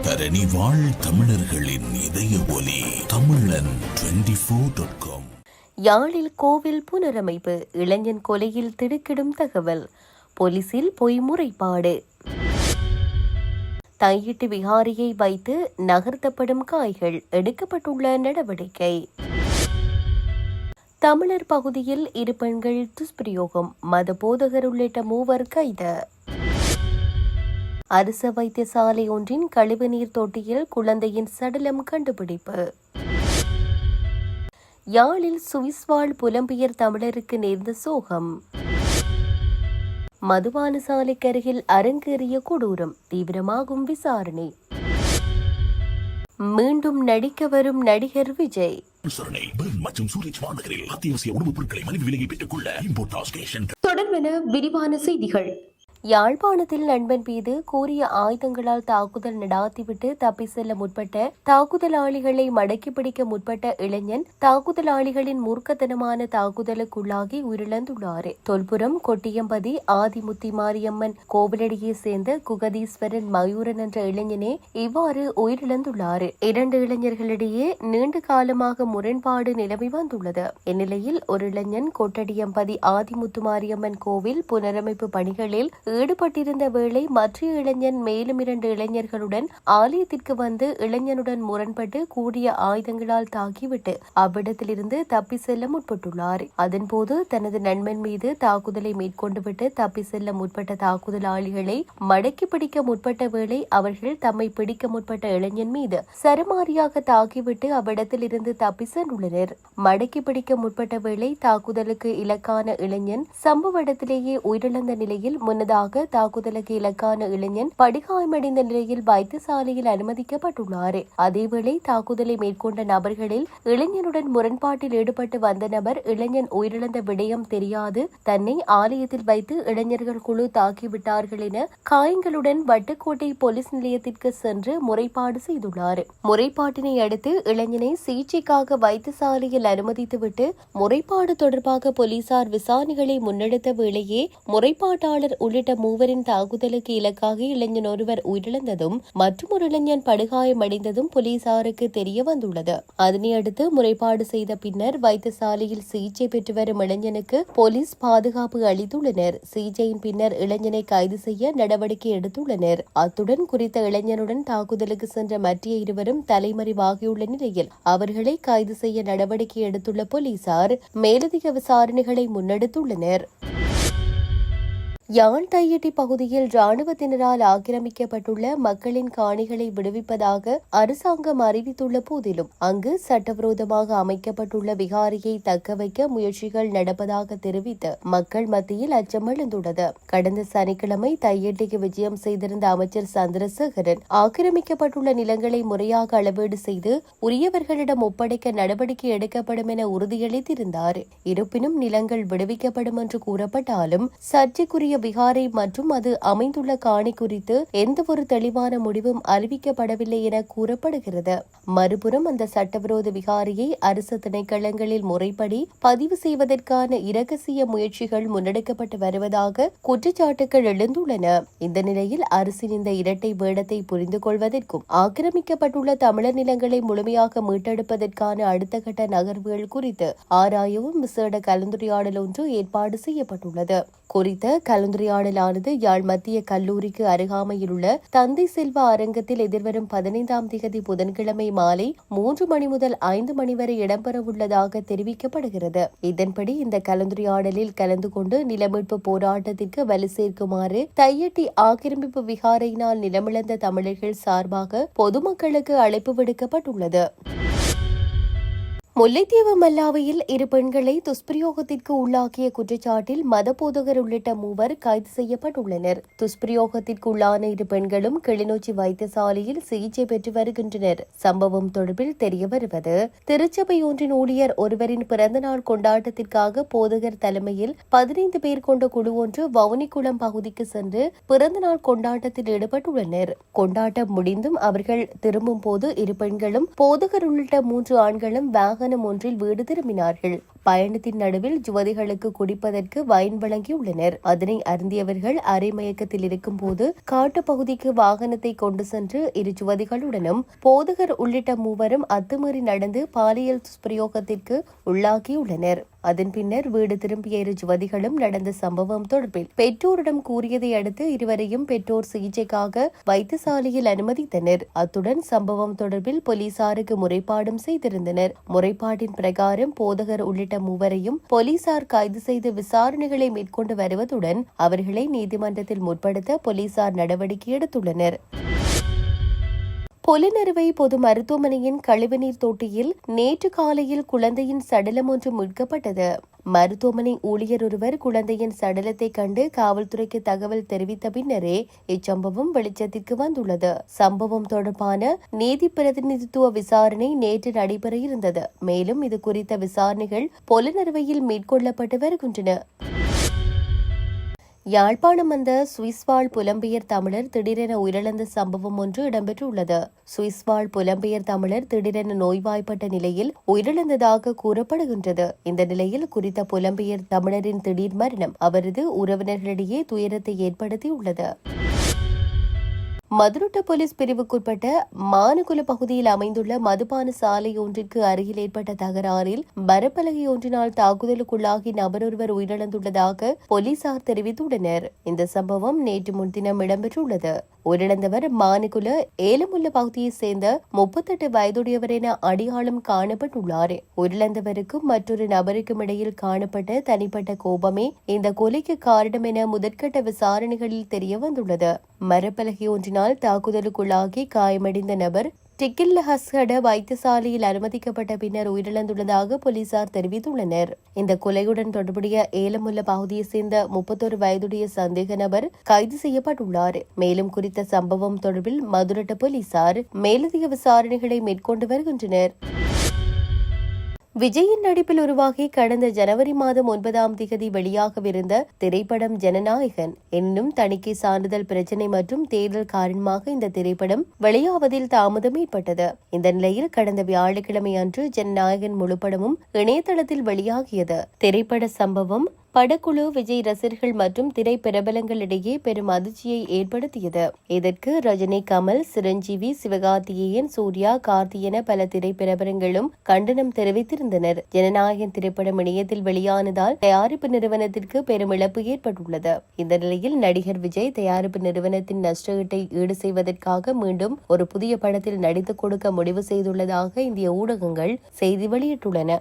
தரணி வாழ் தமிழர்களின் இதய ஒலி தமிழன் 24.com. யாழில் கோவில் புனரமைப்பு, இளைஞன் கொலையில் திடுக்கிடும் தகவல், போலீசில் பொய் முறைப்பாடு. தையிட்டு விகாரியை வைத்து நகர்த்தப்படும் காய்கள், எடுக்கப்பட்டுள்ள நடவடிக்கை. தமிழர் பகுதியில் 2 பெண்கள் துஷ்பிரயோகம், மத போதகர் உள்ளிட்ட 3 கைது. அரச வைத்தியசாலை ஒன்றின் கழிவுநீர் தொட்டியில் குழந்தையின் சடலம் கண்டுபிடிப்பு. யாழில் சுவிஸ் வாழ் புலம்பெயர் தமிழருக்கு நேர்ந்த சோகம். மதுபான சாலைக்கருகில் அரங்கேறிய கொடூரம், தீவிரமாகும் விசாரணை. மீண்டும் நடிக்க வரும் நடிகர் விஜய். தொடர்பென விரிவான செய்திகள். யாழ்ப்பாணத்தில் நண்பன் மீது கூறிய ஆயுதங்களால் தாக்குதல் நடாத்திவிட்டு தப்பி செல்ல முற்பட்ட தாக்குதலாளிகளை மடக்கி பிடிக்க முற்பட்ட இளைஞன் தாக்குதலாளிகளின் மூர்க்கத்தனமான தாக்குதலுக்குள்ளாகி உயிரிழந்துள்ளார். தொல்புரம் கொட்டியம்பதி ஆதிமுத்தி மாரியம்மன் கோவிலடியை சேர்ந்த குகதீஸ்வரன் மயூரன் என்ற இளைஞனே இவ்வாறு உயிரிழந்துள்ளார். 2 இளைஞர்களிடையே நீண்ட காலமாக முரண்பாடு நிலவி வந்துள்ளது. இந்நிலையில் ஒரு இளைஞன் கொட்டடியம்பதி ஆதிமுத்து மாரியம்மன் கோவில் புனரமைப்பு பணிகளில் ஈடுபட்டிருந்த வேளை மற்ற இளைஞன் மேலும் 2 இளைஞர்களுடன் ஆலயத்திற்கு வந்து இளைஞனுடன் முரண்பட்டு கூடிய ஆயுதங்களால் தாக்கிவிட்டு அவ்விடத்திலிருந்து தப்பி செல்ல முற்பட்டுள்ளார். அதன்போது தனது நண்பன் மீது தாக்குதலை மேற்கொண்டுவிட்டு தப்பி செல்ல முற்பட்ட தாக்குதலாளிகளை மடக்கி பிடிக்க முற்பட்ட வேளை அவர்கள் தம்மை பிடிக்க முற்பட்ட இளைஞன் மீது சரமாரியாக தாக்கிவிட்டு அவ்விடத்திலிருந்து தப்பி சென்றுள்ளனர். மடக்கி பிடிக்க முற்பட்ட வேளை தாக்குதலுக்கு இலக்கான இளைஞன் சம்பவ இடத்திலேயே உயிரிழந்த நிலையில் முன்னதாக தாக்குதலுக்கு இலக்கான இளைஞன் படுகாயமடைந்த நிலையில் வைத்தியசாலையில் அனுமதிக்கப்பட்டுள்ளார். அதேவேளை தாக்குதலை மேற்கொண்ட நபர்களில் இளைஞனுடன் முரண்பாட்டில் ஈடுபட்டு வந்த நபர் இளைஞன் உயிரிழந்த விடயம் தெரியாது தன்னை ஆலயத்தில் வைத்து இளைஞர்கள் குழு தாக்கிவிட்டார்கள் என காயங்களுடன் வட்டுக்கோட்டை போலீஸ் நிலையத்திற்கு சென்று முறைப்பாடு செய்துள்ளார். முறைப்பாட்டினை அடுத்து இளைஞனை சிகிச்சைக்காக வைத்தியசாலையில் அனுமதித்துவிட்டு முறைப்பாடு தொடர்பாக போலீசார் விசாரணைகளை முன்னெடுத்த வேளையே முறைப்பாட்டாளர் உள்ளிட்ட 3 தாக்குதலுக்கு இலக்காக இளைஞன் ஒருவர் உயிரிழந்ததும் மற்றொரு இளைஞன் படுகாயமடைந்ததும் போலீசாருக்கு தெரிய வந்துள்ளது. அதனையடுத்து முறைப்பாடு செய்த பின்னர் வைத்தியசாலையில் சிகிச்சை பெற்று வரும் இளைஞனுக்கு போலீஸ் பாதுகாப்பு அளித்துள்ளனர். சிகிச்சையின் பின்னர் இளைஞனை கைது செய்ய நடவடிக்கை எடுத்துள்ளனர். அத்துடன் குறித்த இளைஞனுடன் தாக்குதலுக்கு சென்ற மற்ற 2 தலைமறைவாகியுள்ள நிலையில் அவர்களை கைது செய்ய நடவடிக்கை எடுத்துள்ள போலீசார் மேலதிக விசாரணைகளை முன்னெடுத்துள்ளனர். யாழ் தையிட்டி பகுதியில் ராணுவத்தினரால் ஆக்கிரமிக்கப்பட்டுள்ள மக்களின் காணிகளை விடுவிப்பதாக அரசாங்கம் அறிவித்துள்ள போதிலும் அங்கு சட்டவிரோதமாக அமைக்கப்பட்டுள்ள விகாரியை தக்க வைக்க முயற்சிகள் நடப்பதாக தெரிவித்து மக்கள் மத்தியில் அச்சம் எழுந்துள்ளது. கடந்த சனிக்கிழமை தையிட்டிக்கு விஜயம் செய்திருந்த அமைச்சர் சந்திரசேகரன் ஆக்கிரமிக்கப்பட்டுள்ள நிலங்களை முறையாக அளவீடு செய்து உரியவர்களிடம் ஒப்படைக்க நடவடிக்கை எடுக்கப்படும் என உறுதியளித்திருந்தார். இருப்பினும் நிலங்கள் விடுவிக்கப்படும் என்று கூறப்பட்டாலும் சர்ச்சைக்குரிய விகாரை மற்றும் அது அமைந்துள்ள காணி குறித்து எந்தவொரு தெளிவான முடிவும் அறிவிக்கப்படவில்லை என கூறப்படுகிறது. மறுபுறம் அந்த சட்டவிரோத விகாரியை அரசு திணைக்களங்களில் முறைப்படி பதிவு செய்வதற்கான இரகசிய முயற்சிகள் முன்னெடுக்கப்பட்டு வருவதாக குற்றச்சாட்டுகள் எழுந்துள்ளன. இந்த நிலையில் அரசின் இந்த இரட்டை வேடத்தை புரிந்து கொள்வதற்கும் ஆக்கிரமிக்கப்பட்டுள்ள தமிழர் நிலங்களை முழுமையாக மீட்டெடுப்பதற்கான அடுத்த கட்ட நகர்வுகள் குறித்து ஆராயவும் விசேட கலந்துரையாடல் ஒன்று ஏற்பாடு செய்யப்பட்டுள்ளது. குறித்த கலந்துரையாடலானது யாழ் மத்திய கல்லூரிக்கு அருகாமையில் உள்ள தந்தை செல்வா அரங்கத்தில் எதிர்வரும் 15ஆம் தேதி புதன்கிழமை மாலை 3 மணி முதல் 5 மணி வரை இடம்பெறவுள்ளதாக தெரிவிக்கப்படுகிறது. இதன்படி இந்த கலந்துரையாடலில் கலந்து கொண்டு நிலமீட்பு போராட்டத்திற்கு வலு சேர்க்குமாறு தையிட்டி ஆக்கிரமிப்பு விகாரையினால் நிலமிழந்த தமிழர்கள் சார்பாக பொதுமக்களுக்கு அழைப்பு விடுக்கப்பட்டுள்ளது. முல்லைத்தீவு மல்லாவியில் 2 பெண்களை துஷ்பிரயோகத்திற்கு உள்ளாக்கிய குற்றச்சாட்டில் மதபோதகர் உள்ளிட்ட 3 கைது செய்யப்பட்டுள்ளனர். துஷ்பிரயோகத்திற்கு உள்ளான 2 பெண்களும் கிளிநொச்சி வைத்தியசாலையில் சிகிச்சை பெற்று வருகின்றனர். சம்பவம் தொடர்பில் தெரிய வருவது, திருச்சபை ஒன்றின் ஊழியர் ஒருவரின் பிறந்தநாள் கொண்டாட்டத்திற்காக போதகர் தலைமையில் 15 பேர் கொண்ட குழு ஒன்று வவுனிக்குளம் பகுதிக்கு சென்று பிறந்தநாள் கொண்டாட்டத்தில் ஈடுபட்டுள்ளனர். கொண்டாட்டம் முடிந்தும் அவர்கள் திரும்பும் போது 2 பெண்களும் போதகர் உள்ளிட்ட 3 ஆண்களும் வாகன வாகனம் ஒன்றில் வீடு திரும்பினார்கள். பயணத்தின் நடுவில் யுவதிகளுக்கு குடிப்பதற்கு வைன் வழங்கியுள்ளனர். அதனை அருந்தியவர்கள் அரை மயக்கத்தில் இருக்கும் போது காட்டு பகுதிக்கு வாகனத்தை கொண்டு சென்று இரு யுவதிகளுடனும் போதகர் உள்ளிட்ட மூவரும் அத்துமீறி நடந்து பாலியல் துஷ்பிரயோகத்திற்கு உள்ளாகியுள்ளனர். அதன் பின்னர் வீடு திரும்பிய இரு யுவதிகளும் நடந்த சம்பவம் தொடர்பில் பெற்றோரிடம் கூறியதை அடுத்து இருவரையும் பெற்றோர் சிகிச்சைக்காக வைத்தியசாலையில் அனுமதித்தனர். அத்துடன் சம்பவம் தொடர்பில் போலீசாருக்கு முறைப்பாடும் செய்திருந்தனர். முறைப்பாட்டின் பிரகாரம் போதகர் உள்ளிட்ட மூவரையும் போலீசார் கைது செய்து விசாரணைகளை மேற்கொண்டு வருவதுடன் அவர்களை நீதிமன்றத்தில் முற்படுத்த போலீசார் நடவடிக்கை எடுத்துள்ளனர். பொலிநறுவை பொது மருத்துவமனையின் கழிவுநீர் தொட்டியில் நேற்று காலையில் குழந்தையின் சடலம் ஒன்று மீட்கப்பட்டது. மருத்துவமனை ஊழியர் ஒருவர் குழந்தையின் சடலத்தை கண்டு காவல்துறைக்கு தகவல் தெரிவித்த பின்னரே இச்சம்பவம் வெளிச்சத்திற்கு வந்துள்ளது. சம்பவம் தொடர்பான நீதி பிரதிநிதித்துவ விசாரணை நேற்று நடைபெற இருந்தது. மேலும் இது குறித்த விசாரணைகள் பொலிநறுவையில் மேற்கொள்ளப்பட்டு வருகின்றன. யாழ்ப்பாணம் வந்த சுவிஸ் வாழ் புலம்பெயர் தமிழர் திடீரென உயிரிழந்த சம்பவம் ஒன்று இடம்பெற்றுள்ளது. சுவிஸ் வாழ் புலம்பெயர் தமிழர் திடீரென நோய்வாய்ப்பட்ட நிலையில் உயிரிழந்ததாக கூறப்படுகின்றது. இந்த நிலையில் குறித்த புலம்பெயர் தமிழரின் திடீர் மரணம் அவரது உறவினர்களிடையே துயரத்தை ஏற்படுத்தியுள்ளது. மதுரட்ட போலீஸ் பிரிவுக்குட்பட்ட மானகுல பகுதியில் அமைந்துள்ள மதுபான சாலை ஒன்றிற்கு அருகில் ஏற்பட்ட தகராறில் மரப்பலகை ஒன்றினால் தாக்குதலுக்குள்ளாகி நபரொருவர் உயிரிழந்துள்ளதாக போலீசார் தெரிவித்துள்ளனர். இந்த சம்பவம் நேற்று முன்தினம் இடம்பெற்றுள்ளது. உயிரிழந்தவர் மானகுல ஏலமுள்ள பகுதியைச் சேர்ந்த 38 வயதுடையவர் என அடையாளம் காணப்பட்டுள்ளார். உயிரிழந்தவருக்கும் மற்றொரு நபருக்கும் இடையில் காணப்பட்ட தனிப்பட்ட கோபமே இந்த கொலைக்கு காரணம் என முதற்கட்ட விசாரணைகளில் தெரிய வந்துள்ளது. மரப்பலகை ஒன்றினால் தாக்குதலுக்குள்ளாகி காயமடைந்த நபர் டிக்கில்ல ஹஸ்கட வைத்தியசாலையில் அனுமதிக்கப்பட்ட பின்னர் உயிரிழந்துள்ளதாக போலீசார் தெரிவித்துள்ளனர். இந்த கொலையுடன் தொடர்புடைய ஏலமுள்ள பகுதியைச் சேர்ந்த 31 வயதுடைய சந்தேக நபர் கைது செய்யப்பட்டுள்ளார். மேலும் குறித்த சம்பவம் தொடர்பில் மதுரட்ட போலீசார் மேலதிக விசாரணைகளை மேற்கொண்டு வருகின்றனர். விஜயின் நடிப்பில் உருவாகி கடந்த ஜனவரி மாதம் 9ஆம் தேதி வெளியாகவிருந்த திரைப்படம் ஜனநாயகன் என்னும் தணிக்கை சான்றிதழ் பிரச்சினை மற்றும் தேர்தல் காரணமாக இந்த திரைப்படம் வெளியாவதில் தாமதம் ஏற்பட்டது. இந்த நிலையில் கடந்த வியாழக்கிழமை அன்று ஜனநாயகன் முழுப்படமும் இணையதளத்தில் வெளியாகியது. திரைப்பட சம்பவம் படக்குழு, விஜய் ரசிகர்கள் மற்றும் திரைப்பிரபலங்களிடையே பெரும் அதிர்ச்சியை ஏற்படுத்தியது. இதற்கு ரஜினி, கமல், சிரஞ்சீவி, சிவகார்த்திகேயன், சூர்யா, கார்த்தி என பல திரைப்பிரபலங்களும் கண்டனம் தெரிவித்திருந்தனர். ஜனநாயகன் திரைப்படம் இணையத்தில் வெளியானதால் தயாரிப்பு நிறுவனத்திற்கு பெரும் இழப்பு ஏற்பட்டுள்ளது. இந்த நிலையில் நடிகர் விஜய் தயாரிப்பு நிறுவனத்தின் நஷ்டஈட்டை ஈடு செய்வதற்காக மீண்டும் ஒரு புதிய படத்தில் நடித்துக் கொடுக்க முடிவு செய்துள்ளதாக இந்திய ஊடகங்கள் செய்தி வெளியிட்டுள்ளன.